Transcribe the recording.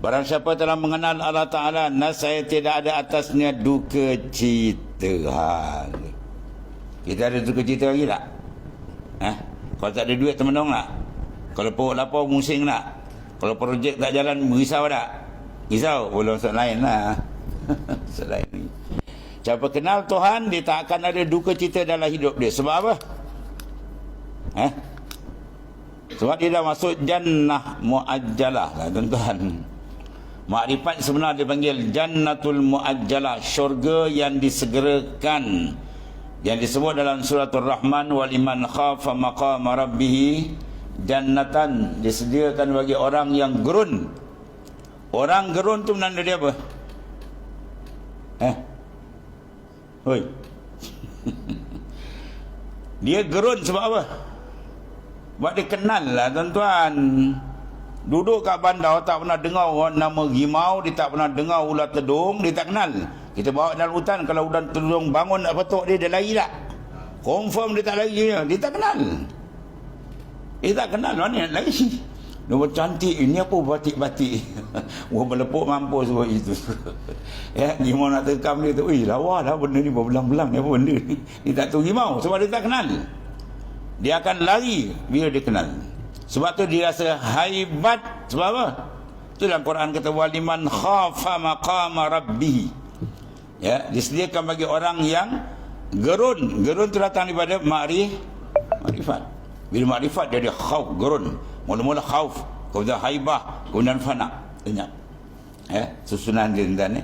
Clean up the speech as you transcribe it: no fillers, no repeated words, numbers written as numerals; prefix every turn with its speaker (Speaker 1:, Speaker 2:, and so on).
Speaker 1: Barang siapa telah mengenal Allah Ta'ala, nascaya tidak ada atasnya duka cita. Kita ada duka cita lagi tak? Kalau tak ada duit termenung tak? Kalau perut lapar musing tak? Kalau projek tak jalan risau tak? Risau? Belum soal lain lah. Soal lain ni. Siapa kenal Tuhan, dia tak akan ada duka cita dalam hidup dia. Sebab apa? Sebab dia dah masuk jannah mu'ajjalah lah, tuan-tuan. Makrifat sebenar dipanggil jannatul mu'ajjalah, syurga yang disegerakan, yang disebut dalam suratul Rahman, wal iman khafa maqama rabbih jannatan, disediakan bagi orang yang gerun. Orang gerun tu menanda dia apa? Hoi. Dia gerun sebab apa? Sebab dia kenal lah, tuan-tuan. Duduk kat bandar tak pernah dengar nama rimau, dia tak pernah dengar ular tedung, dia tak kenal. Kita bawa dalam hutan, kalau ular tedung bangun nak patuk dia lari tak? Confirm dia tak lari, dia tak kenal. Dia tak kenal, mana nak lari? Nombor cantik, ini apa batik-batik? Orang melepuk mampus sebab itu. Rimau nak terkam dia tu, lawa lah benda ni, berbelang-belang ni, apa benda ni? Dia tak tahu rimau sebab dia tak kenal. Dia akan lari bila dia kenal. Sebab tu dia rasa haibat. Sebab apa? Itu dalam Quran kata waliman khafa maqama rabbih. Ya, disediakan bagi orang yang gerun. Gerun tu datang daripada makrifat. Bila makrifat dia ada khauf, gerun. Mula-mula khauf, kemudian haibah, kemudian fana. Ingat. Susunan dia tuan-tuan ni.